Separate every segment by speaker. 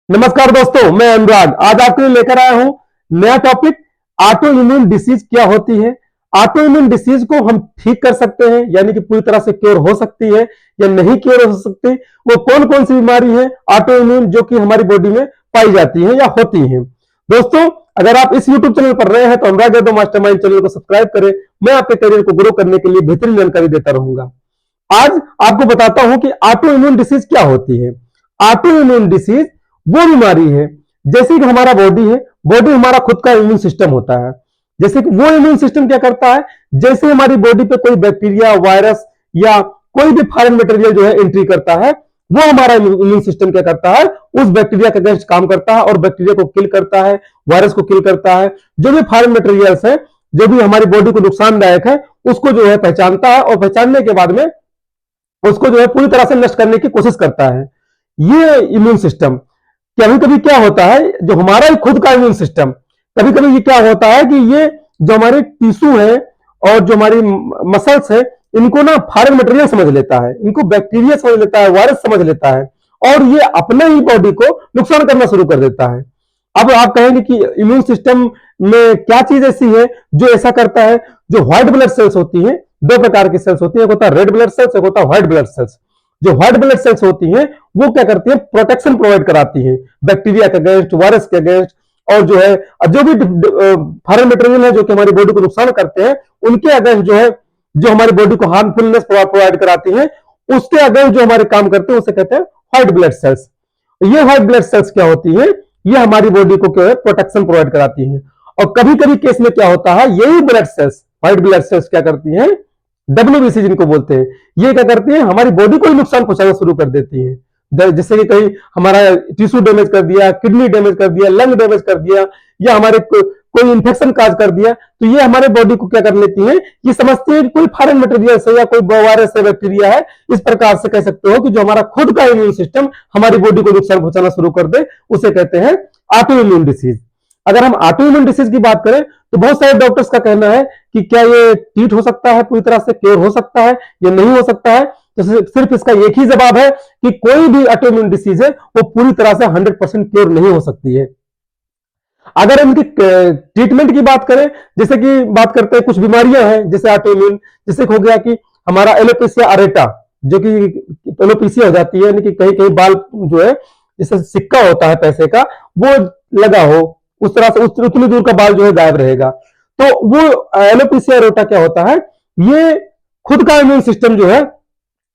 Speaker 1: नमस्कार दोस्तों, मैं अनुराग आज आपके लिए लेकर आया हूं नया टॉपिक। ऑटो इम्यून डिसीज क्या होती है। ऑटो इम्यून डिसीज को हम ठीक कर सकते हैं, यानी कि पूरी तरह से क्योर हो सकती है या नहीं क्योर हो सकती। वो कौन कौन सी बीमारी है ऑटो इम्यून जो कि हमारी बॉडी में पाई जाती है या होती है। दोस्तों, अगर आप इस यूट्यूब चैनल पर रहे हैं तो अनुराग यादव मास्टरमाइंड चैनल को सब्सक्राइब करें। मैं आपके करियर को ग्रो करने के लिए बेहतरीन जानकारी देता रहूंगा। आज आपको बताता हूं कि ऑटो इम्यून डिसीज क्या होती है। ऑटो इम्यून डिसीज वो बीमारी है, जैसे कि हमारा बॉडी है, बॉडी हमारा खुद का इम्यून सिस्टम होता है। जैसे कि वो इम्यून सिस्टम क्या करता है, जैसे हमारी बॉडी पे कोई बैक्टीरिया, वायरस या कोई भी फॉरेन मटेरियल जो है एंट्री करता है, वो हमारा इम्यून सिस्टम क्या करता है, उस बैक्टीरिया के अगेंस्ट काम करता है और बैक्टीरिया को किल करता है, वायरस को किल करता है। जो भी फॉरेन मटेरियल्स है, जो भी हमारी बॉडी को नुकसानदायक है, उसको जो है पहचानता है और पहचानने के बाद में उसको जो है पूरी तरह से नष्ट करने की कोशिश करता है। ये इम्यून सिस्टम कभी कभी क्या होता है, जो हमारा ही खुद का इम्यून सिस्टम, कभी कभी ये क्या होता है कि ये जो हमारे टिश्यू है और जो हमारी मसल्स है, इनको ना फॉरेन मटेरियल समझ लेता है, इनको बैक्टीरिया समझ लेता है, वायरस समझ लेता है और ये अपने ही बॉडी को नुकसान करना शुरू कर देता है। अब आप कहेंगे कि इम्यून सिस्टम में क्या चीज ऐसी है जो ऐसा करता है। जो व्हाइट ब्लड सेल्स होती है, दो प्रकार की सेल्स होती है, एक होता है रेड ब्लड सेल्स, एक होता है व्हाइट ब्लड सेल्स। जो व्हाइट ब्लड सेल्स होती हैं वो क्या करती है, प्रोटेक्शन प्रोवाइड कराती है बैक्टीरिया के अगेंस्ट, वायरस के अगेंस्ट, और जो है जो भी फॉरेन मटेरियल है जो कि हमारी बॉडी को नुकसान करते हैं, उनके अगेंस्ट जो है, जो हमारी बॉडी को हार्मफुलनेस प्रोवाइड कराती है, उसके अगेंस्ट जो हमारे काम करते हैं उसे कहते हैं व्हाइट ब्लड सेल्स। ये व्हाइट ब्लड सेल्स क्या होती है, ये हमारी बॉडी को क्या है, प्रोटेक्शन प्रोवाइड कराती है। और कभी कभी केस में क्या होता है, यही blood cells, white blood cells क्या करती हैं, डब्ल्यूबीसी जिनको बोलते हैं, ये क्या करती है, हमारी बॉडी को ही नुकसान पहुंचाना शुरू कर देती है। जैसे कि कहीं हमारा टिश्यू डैमेज कर दिया, किडनी डैमेज कर दिया, लंग डैमेज कर दिया, या हमारे कोई इंफेक्शन काज कर दिया, तो ये हमारे बॉडी को क्या कर लेती है, ये समझती है कोई फॉरेन मटेरियल है या कोई वायरस है, बैक्टीरिया है। इस प्रकार से कह सकते हो कि जो हमारा खुद का इम्यून सिस्टम हमारी बॉडी को नुकसान पहुंचाना शुरू कर दे, उसे कहते हैं ऑटो इम्यून डिसीज। अगर हम ऑटो इम्यून डिसीज की बात करें तो बहुत सारे डॉक्टर्स का कहना है कि क्या ये ट्रीट हो सकता है, पूरी तरह से क्योर हो सकता है या नहीं हो सकता है। तो सिर्फ इसका एक ही जवाब है कि कोई भी ऑटो इम्यून डिसीज है वो पूरी तरह से 100% क्योर नहीं हो सकती है। अगर इनकी ट्रीटमेंट की बात करें, जैसे कि बात करते हैं कुछ बीमारियां हैं जैसे ऑटो इम्यून, जैसे हो गया कि हमारा एलोपेसिया अरेटा, जो कि एलोपेसिया हो जाती है, यानी कि कहीं कहीं बाल जो है, जैसे सिक्का होता है पैसे का, वो लगा हो, उस तरह से उतनी दूर का बाल जो है गायब रहेगा। तो वो एलोपेसिया अरेटा क्या होता है, ये खुद का इम्यून सिस्टम जो है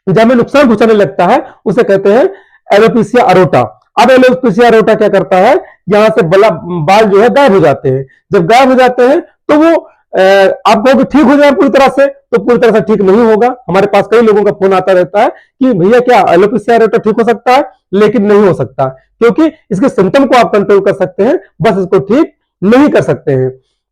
Speaker 1: जब हमें नुकसान पहुंचाने लगता है उसे कहते हैं एलोपेसिया अरोटा। अब एलोपेसिया अरोटा क्या करता है, यहां से बाल जो है गायब हो जाते हैं। जब गायब हो जाते हैं तो वो आप कहोगे ठीक हो जाए पूरी तरह से, तो पूरी तरह से ठीक नहीं होगा। हमारे पास कई लोगों का फोन आता रहता है कि भैया क्या एलोपेसिया अरेटा ठीक हो सकता है, लेकिन नहीं हो सकता, क्योंकि इसके सिम्टम को आप कंट्रोल कर सकते हैं, बस इसको ठीक नहीं कर सकते हैं।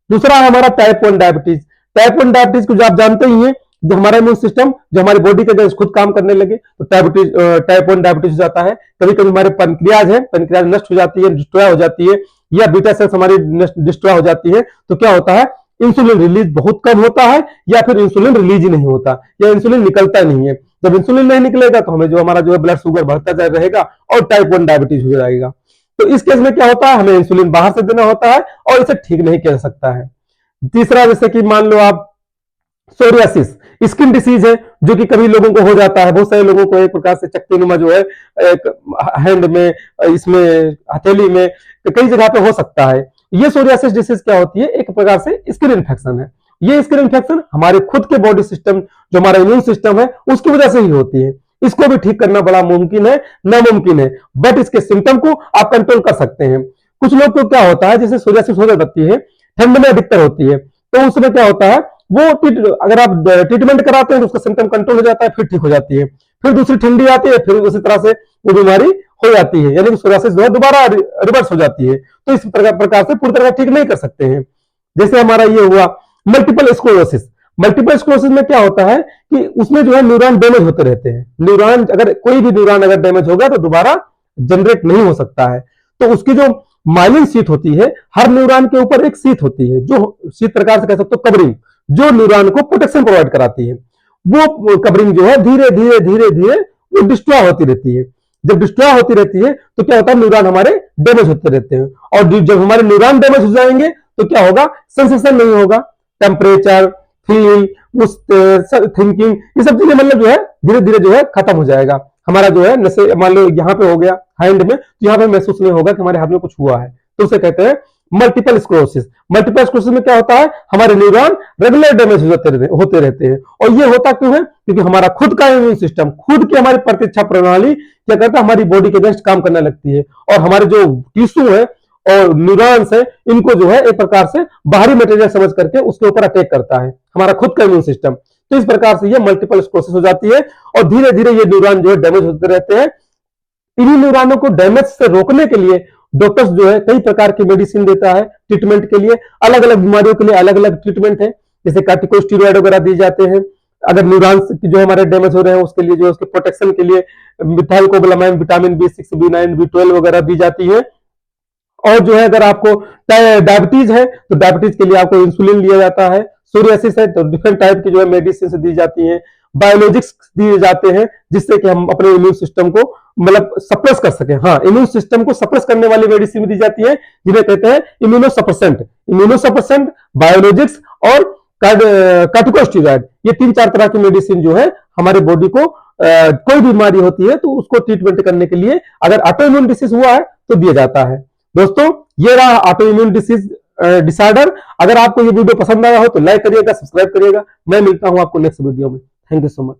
Speaker 1: दूसरा है हमारा टाइप 1 डायबिटीज। टाइप 1 डायबिटीज को आप जानते ही हैं, जो हमारा इम्यून सिस्टम जो हमारी बॉडी के अगेंस्ट खुद काम करने लगे तो टाइप 1 डायबिटीज हो जाता है। कभी कभी हमारे पेनक्रियाज है, पेनक्रियाज नष्ट हो जाती है, डिस्ट्रॉय हो जाती है, या बीटा सेल्स हमारी डिस्ट्रॉय हो जाती है। तो क्या होता है, इंसुलिन रिलीज बहुत कम होता है, या फिर इंसुलिन रिलीज ही नहीं होता, या इंसुलिन निकलता नहीं है। जब इंसुलिन नहीं निकलेगा तो हमें जो हमारा जो है ब्लड शुगर बढ़ता रहेगा और टाइप 1 डायबिटीज हो जाएगा। तो इस केस में क्या होता है, हमें इंसुलिन बाहर से देना होता है और इसे ठीक नहीं किया जा सकता है। तीसरा, जैसे कि मान लो आप सोरियासिस, स्किन डिसीज है, जो कि कभी लोगों को हो जाता है। बहुत सारे लोगों को एक प्रकार से चकत्ती-नुमा जो है, एक हैंड में, इसमें हथेली में, तो कई जगह पे हो सकता है। ये सोरियासिस डिसीज क्या होती है, एक प्रकार से स्किन इन्फेक्शन है। ये स्किन इन्फेक्शन हमारे खुद के बॉडी सिस्टम, जो हमारा इम्यून सिस्टम है, उसकी वजह से ही होती है। इसको भी ठीक करना बड़ा मुमकिन है, नामुमकिन है, बट इसके सिम्टम को आप कंट्रोल कर सकते हैं। कुछ लोग को क्या होता है, जैसे सोरियासिस हो जाती है, ठंड में अधिकतर होती है, तो उस समय क्या होता है, वो अगर आप ट्रीटमेंट कराते हैं तो उसका सिम्टम कंट्रोल हो जाता है, फिर ठीक हो जाती है। फिर दूसरी ठंडी आती है, फिर उसी तरह से वो बीमारी हो जाती है, यानी कि सोरियासिस जो है दोबारा रिवर्स हो जाती है। तो इस प्रकार से पूरी तरह ठीक नहीं कर सकते हैं। जैसे हमारा ये हुआ मल्टीपल स्क्लेरोसिस। मल्टीपल स्क्लेरोसिस में क्या होता है कि उसमें जो है न्यूरॉन डैमेज होते रहते हैं। न्यूरॉन, अगर कोई भी न्यूरॉन अगर डैमेज होगा तो दोबारा जनरेट नहीं हो सकता है। तो उसकी जो माइलिन शीट होती है, हर न्यूरॉन के ऊपर एक शीट होती है, जो शीट प्रकार से कह सकते हो कवरिंग, जो न्यूरॉन को प्रोटेक्शन प्रोवाइड कराती है। वो कवरिंग जो है धीरे धीरे धीरे धीरे वो डिस्ट्रॉय होती रहती है। जब डिस्ट्रॉय होती रहती है तो क्या होता है, न्यूरॉन हमारे डैमेज होते रहते हैं। और जब हमारे न्यूरॉन डैमेज हो जाएंगे तो क्या होगा, सेंसेशन नहीं होगा, टेम्परेचर, फील, उस थिंकिंग, ये सब चीजें मतलब जो है धीरे धीरे जो है खत्म हो जाएगा। हमारा जो है जैसे मान लो यहाँ पे हो गया हैंड में, तो यहाँ पे महसूस नहीं होगा कि हमारे हाथ में कुछ हुआ है, तो उसे कहते हैं मल्टीपल स्क्लेरोसिस। मल्टीपल स्क्लेरोसिस में क्या होता है, हमारे न्यूरॉन रेगुलर डैमेज होते रहते हैं। और ये होता क्यों है, क्योंकि हमारा खुद का इम्यून सिस्टम, खुद की हमारी प्रतिरक्षा प्रणाली क्या करता है, हमारी बॉडी के अगेंस्ट काम करने लगती है, और हमारे जो टिश्यू है और न्यूरॉन्स है, इनको जो है एक प्रकार से बाहरी मटेरियल समझ करके उसके ऊपर अटैक करता है हमारा खुद का इम्यून सिस्टम। तो इस प्रकार से ये मल्टीपल स्क्लेरोसिस हो जाती है, और धीरे धीरे ये न्यूरॉन जो है डैमेज होते रहते हैं। इन्हीं न्यूरॉनों को डैमेज से रोकने के लिए डॉक्टर्स जो है कई प्रकार की मेडिसिन देता है ट्रीटमेंट के लिए। अलग अलग बीमारियों के लिए अलग अलग ट्रीटमेंट है, जैसे कार्टिकोस्टेरॉइड वगैरह दी जाते हैं। अगर न्यूरॉन्स जो हमारे डैमेज हो रहे हैं उसके लिए जो है उसके प्रोटेक्शन के लिए मिथाइलकोबालामाइन, विटामिन B6, B9, B12 वगैरह दी जाती है। और जो है अगर आपको डायबिटीज है तो डायबिटीज के लिए आपको इंसुलिन लिया जाता है। सोरियासिस है तो डिफरेंट टाइप की जो है मेडिसिन दी जाती है। बायोलॉजिक्स दिए जाते हैं जिससे कि हम अपने इम्यून सिस्टम को मतलब सप्रेस कर सकें। हाँ, इम्यून सिस्टम को सप्रेस करने वाली मेडिसिन दी जाती है जिन्हें कहते हैं इम्यूनोसप्रेसेंट। इम्यूनोसप्रेसेंट, बायोलॉजिक्स और कार्टिकोस्टेरॉइड, ये 3-4 तरह की मेडिसिन जो है हमारे बॉडी को कोई बीमारी होती है तो उसको ट्रीटमेंट करने के लिए अगर ऑटो इम्यून डिसीज हुआ है तो दिया जाता है। दोस्तों, ये रहा ऑटो इम्यून डिसीज डिसऑर्डर। अगर आपको ये वीडियो पसंद आया हो तो लाइक करिएगा, सब्सक्राइब करिएगा। मैं मिलता हूं आपको नेक्स्ट वीडियो में। Thank you so much.